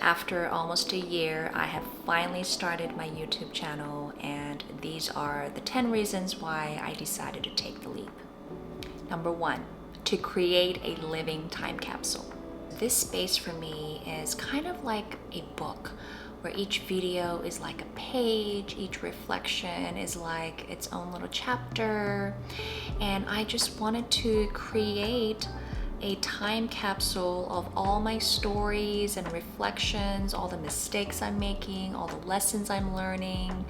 after almost a year, I have finally started my YouTube channel, and these are the 10 reasons why I decided to take the leap. Number 1, to create a living time capsule. This space for me is kind of like a book where each video is like a page, each reflection is like its own little chapter, and I just wanted to create a time capsule of all my stories and reflections, all the mistakes I'm making, all the lessons I'm learning.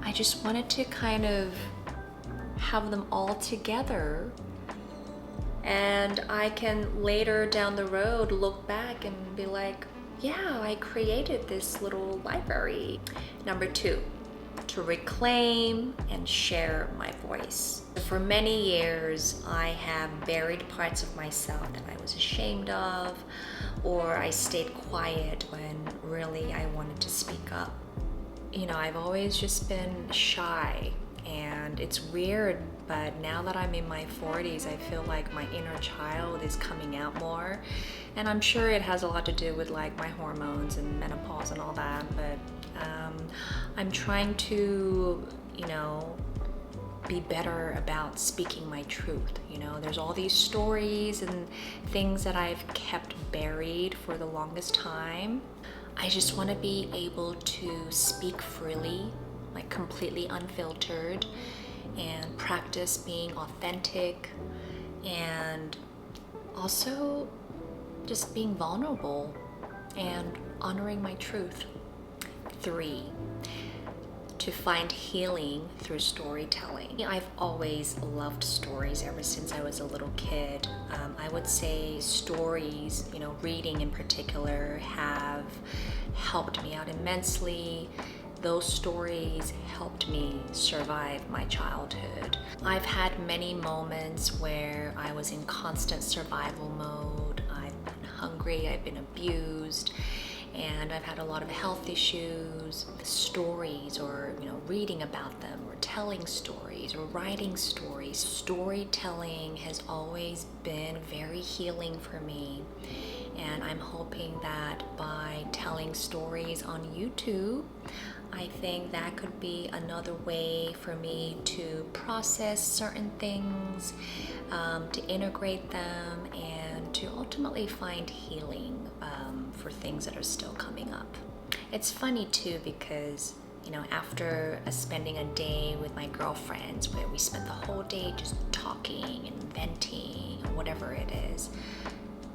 I just wanted to kind of have them all together, and I can later down the road look back and be like, yeah, I created this little library. Number 2, to reclaim and share my voice. For many years, I have buried parts of myself that I was ashamed of, or I stayed quiet when really I wanted to speak up. You know, I've always just been shy, and it's weird, but now that I'm in my 40s, I feel like my inner child is coming out more. And I'm sure it has a lot to do with like my hormones and menopause and all that, but I'm trying to, be better about speaking my truth. There's all these stories and things that I've kept buried for the longest time. I just want to be able to speak freely, like completely unfiltered, and practice being authentic, and also just being vulnerable and honoring my truth. 3, to find healing through storytelling. I've always loved stories ever since I was a little kid. I would say stories, reading in particular, have helped me out immensely. Those stories helped me survive my childhood. I've had many moments where I was in constant survival mode. I've been hungry, I've been abused, and I've had a lot of health issues. Stories, or reading about them, or telling stories, or writing stories. Storytelling has always been very healing for me, and I'm hoping that by telling stories on YouTube, I think that could be another way for me to process certain things, to integrate them, and to ultimately find healing for things that are still coming up. It's funny too, because after spending a day with my girlfriends where we spent the whole day just talking and venting, or whatever it is,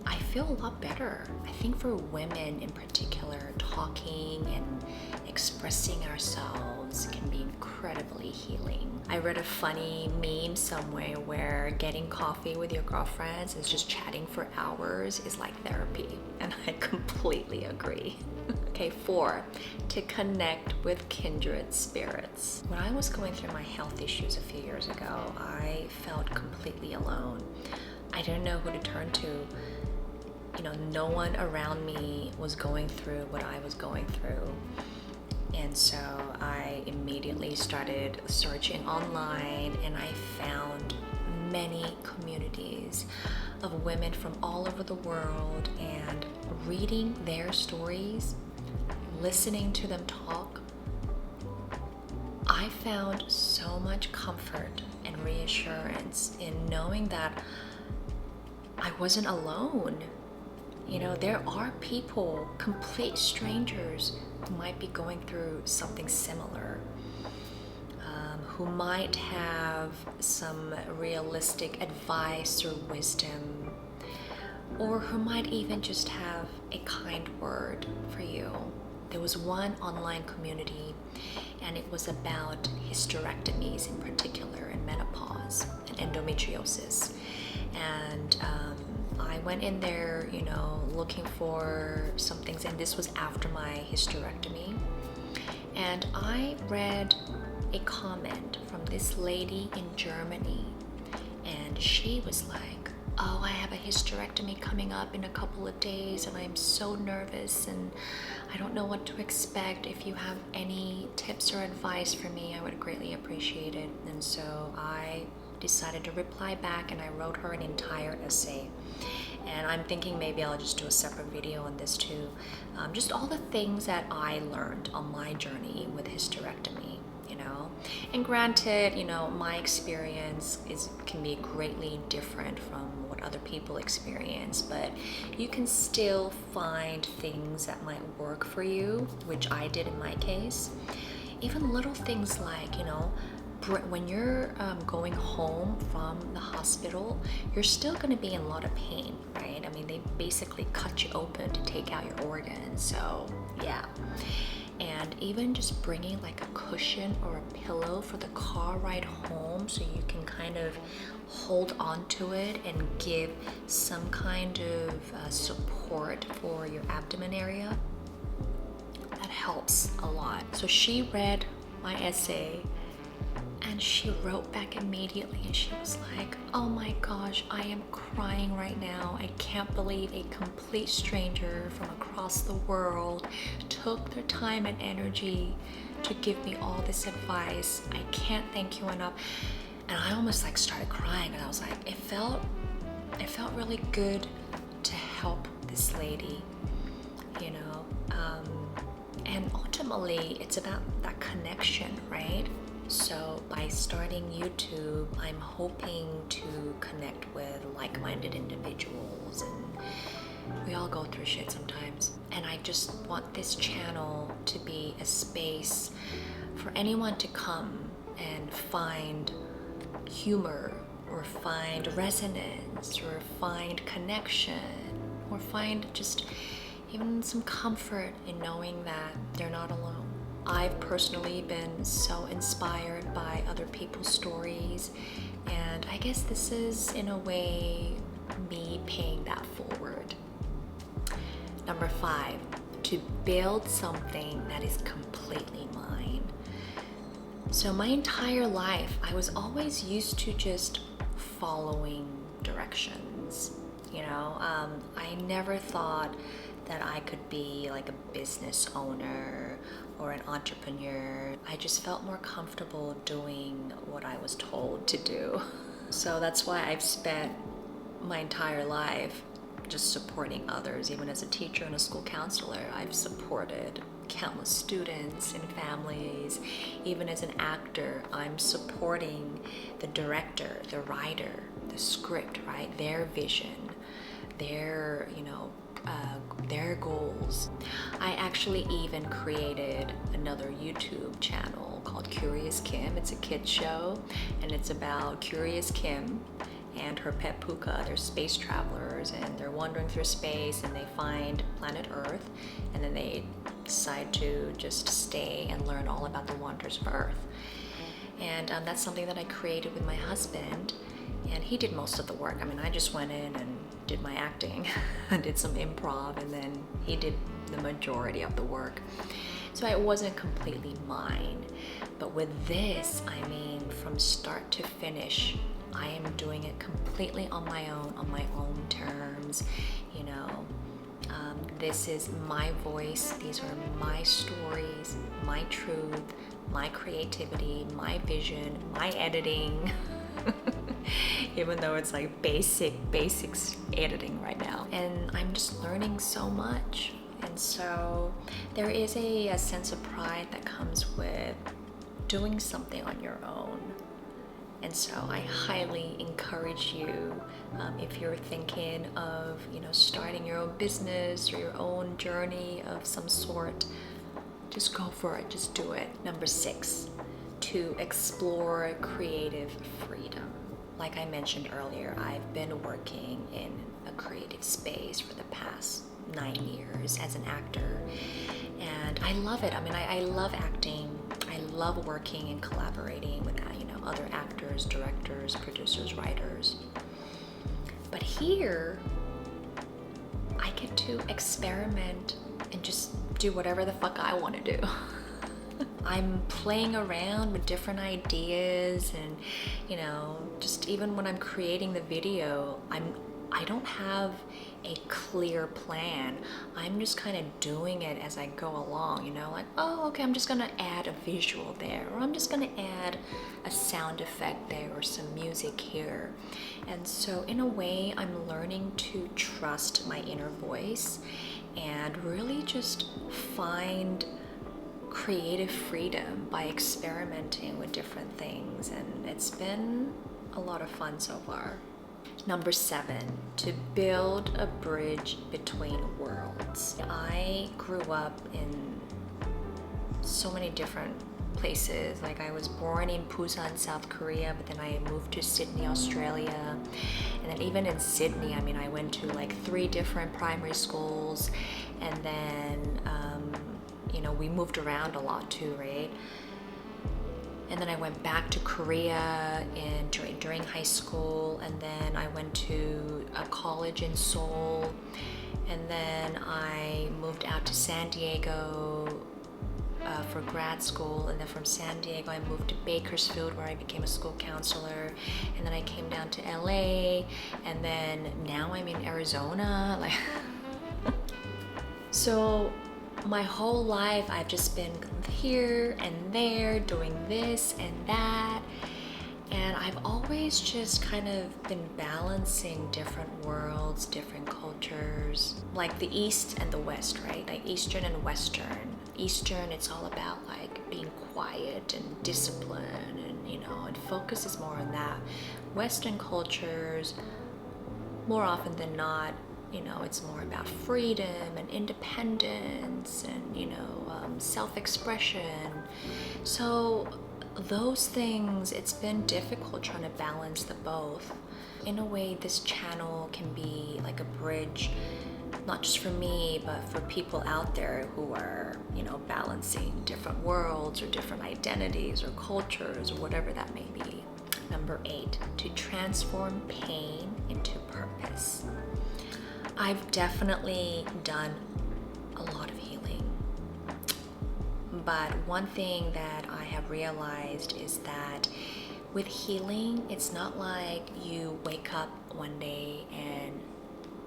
I feel a lot better. I think for women in particular, talking and expressing ourselves can be incredibly healing. I read a funny meme somewhere where getting coffee with your girlfriends and just chatting for hours is like therapy, and I completely agree. Okay, 4, to connect with kindred spirits. When I was going through my health issues a few years ago, I felt completely alone. I didn't know who to turn to. No one around me was going through what I was going through. And so I immediately started searching online, and I found many communities of women from all over the world, and reading their stories, listening to them talk, I found so much comfort and reassurance in knowing that I wasn't alone. There are people, complete strangers, who might be going through something similar, who might have some realistic advice or wisdom, or who might even just have a kind word for you. There was one online community, and it was about hysterectomies in particular, and menopause and endometriosis. And I went in there, looking for some things, and this was after my hysterectomy. And I read a comment from this lady in Germany, and she was like, oh, I have a hysterectomy coming up in a couple of days, and I'm so nervous, and I don't know what to expect. If you have any tips or advice for me, I would greatly appreciate it. And so I decided to reply back, and I wrote her an entire essay. And I'm thinking maybe I'll just do a separate video on this too. Just all the things that I learned on my journey with hysterectomy, you know. And granted, you know, my experience can be greatly different from what other people experience, but you can still find things that might work for you, which I did in my case. Even little things like, you know, when you're going home from the hospital, you're still going to be in a lot of pain, right? I mean, they basically cut you open to take out your organs, so yeah. And even just bringing like a cushion or a pillow for the car ride home so you can kind of hold on to it and give some kind of support for your abdomen area, that helps a lot. So she read my essay and she wrote back immediately and she was like, oh my gosh, I am crying right now. I can't believe a complete stranger from across the world took their time and energy to give me all this advice. I can't thank you enough. And I almost like started crying, and I was like, it felt really good to help this lady, you know. And ultimately it's about that connection, right? So by starting YouTube, I'm hoping to connect with like-minded individuals, and we all go through shit sometimes. And I just want this channel to be a space for anyone to come and find humor, or find resonance, or find connection, or find just even some comfort in knowing that they're not alone. I've personally been so inspired by other people's stories, and I guess this is in a way me paying that forward. Number 5, to build something that is completely mine. So my entire life, I was always used to just following directions, you know. I never thought that I could be like a business owner or an entrepreneur. I just felt more comfortable doing what I was told to do. So that's why I've spent my entire life just supporting others. Even as a teacher and a school counselor, I've supported countless students and families. Even as an actor, I'm supporting the director, the writer, the script, right? Their vision, their, you know, their goals. I actually even created another YouTube channel called Curious Kim. It's a kids show, and it's about Curious Kim and her pet Puka. They're space travelers, and they're wandering through space, and they find planet Earth, and then they decide to just stay and learn all about the wonders of Earth. And that's something that I created with my husband, and he did most of the work. I mean, I just went in and did my acting and did some improv, and then he did the majority of the work. So it wasn't completely mine. But with this, I mean, from start to finish, I am doing it completely on my own terms, you know. This is my voice, these are my stories, my truth, my creativity, my vision, my editing. Even though it's like basics editing right now. And I'm just learning so much. And so there is a sense of pride that comes with doing something on your own. And so I highly encourage you, if you're thinking of, you know, starting your own business or your own journey of some sort, just go for it, just do it. Number 6, to explore creative freedom. Like I mentioned earlier, I've been working in a creative space for the past 9 years as an actor, and I love it. I mean, I love acting. I love working and collaborating with, you know, other actors, directors, producers, writers. But here, I get to experiment and just do whatever the fuck I want to do. I'm playing around with different ideas, and, you know, just even when I'm creating the video, I don't have a clear plan. I'm just kind of doing it as I go along, you know, like, oh, okay, I'm just gonna add a visual there, or I'm just gonna add a sound effect there, or some music here. And so in a way, I'm learning to trust my inner voice and really just find creative freedom by experimenting with different things. And it's been a lot of fun so far. Number 7, to build a bridge between worlds. I grew up in so many different places. Like, I was born in Busan, South Korea, but then I moved to Sydney, Australia. And then even in Sydney, I mean, I went to like 3 different primary schools, and then you know, we moved around a lot too, right? And then I went back to Korea during high school, and then I went to a college in Seoul, and then I moved out to San Diego for grad school, and then from San Diego I moved to Bakersfield, where I became a school counselor, and then I came down to LA, and then now I'm in Arizona. Like so my whole life I've just been here and there doing this and that, and I've always just kind of been balancing different worlds, different cultures, like the East and the West, right? Like Eastern and Western. Eastern, it's all about like being quiet and discipline, and you know, it focuses more on that. Western cultures, more often than not, you know, it's more about freedom and independence and, you know, self-expression. So those things, it's been difficult trying to balance the both. In a way, this channel can be like a bridge, not just for me, but for people out there who are, you know, balancing different worlds or different identities or cultures or whatever that may be. Number 8, to transform pain into purpose. I've definitely done a lot of healing, but one thing that I have realized is that with healing, it's not like you wake up one day and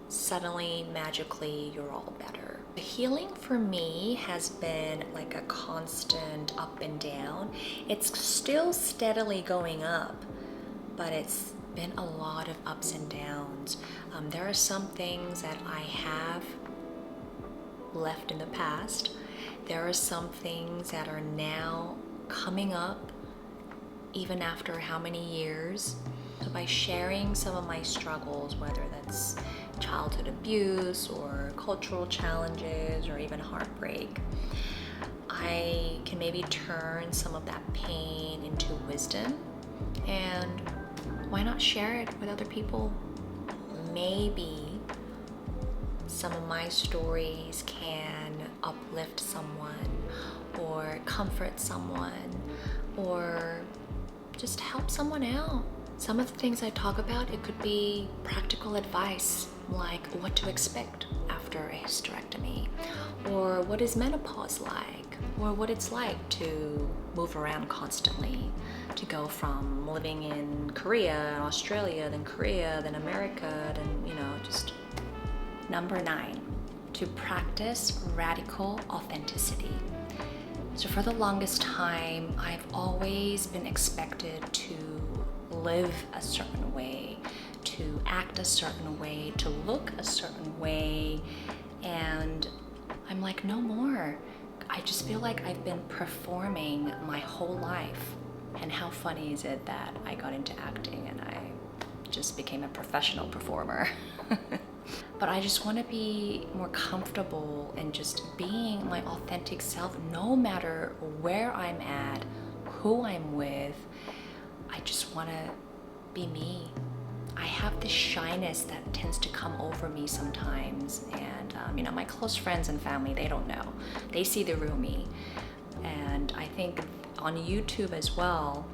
suddenly, magically, you're all better. Healing for me has been like a constant up and down. It's still steadily going up, but it's been a lot of ups and downs. There are some things that I have left in the past. There are some things that are now coming up even after how many years. So by sharing some of my struggles, whether that's childhood abuse or cultural challenges or even heartbreak, I can maybe turn some of that pain into wisdom. And why not share it with other people? Maybe some of my stories can uplift someone or comfort someone or just help someone out. Some of the things I talk about, it could be practical advice, like what to expect after a hysterectomy, or what is menopause like, or what it's like to move around constantly, to go from living in Korea, Australia, then Korea, then America, then, you know, just. Number 9, to practice radical authenticity. So for the longest time, I've always been expected to live a certain way, to act a certain way, to look a certain way, and I'm like, no more. I just feel like I've been performing my whole life. And how funny is it that I got into acting and I just became a professional performer? But I just want to be more comfortable in just being my authentic self, no matter where I'm at, who I'm with. I just want to be me. I have this shyness that tends to come over me sometimes, and you know, my close friends and family, they don't know. They see the real me. And I think on YouTube as well,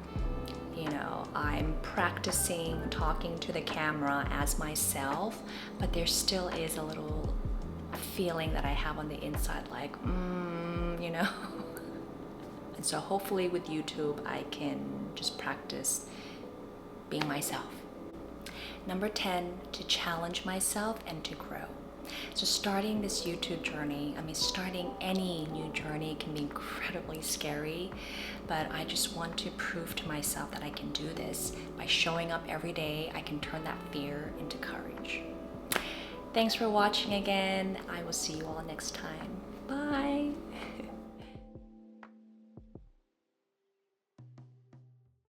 you know, I'm practicing talking to the camera as myself, but there still is a little feeling that I have on the inside, like, you know. And so hopefully with YouTube, I can just practice being myself. Number 10, to challenge myself and to grow. So starting this YouTube journey, starting any new journey can be incredibly scary, but I just want to prove to myself that I can do this. By showing up every day, I can turn that fear into courage. Thanks for watching again. I will see you all next time. Bye.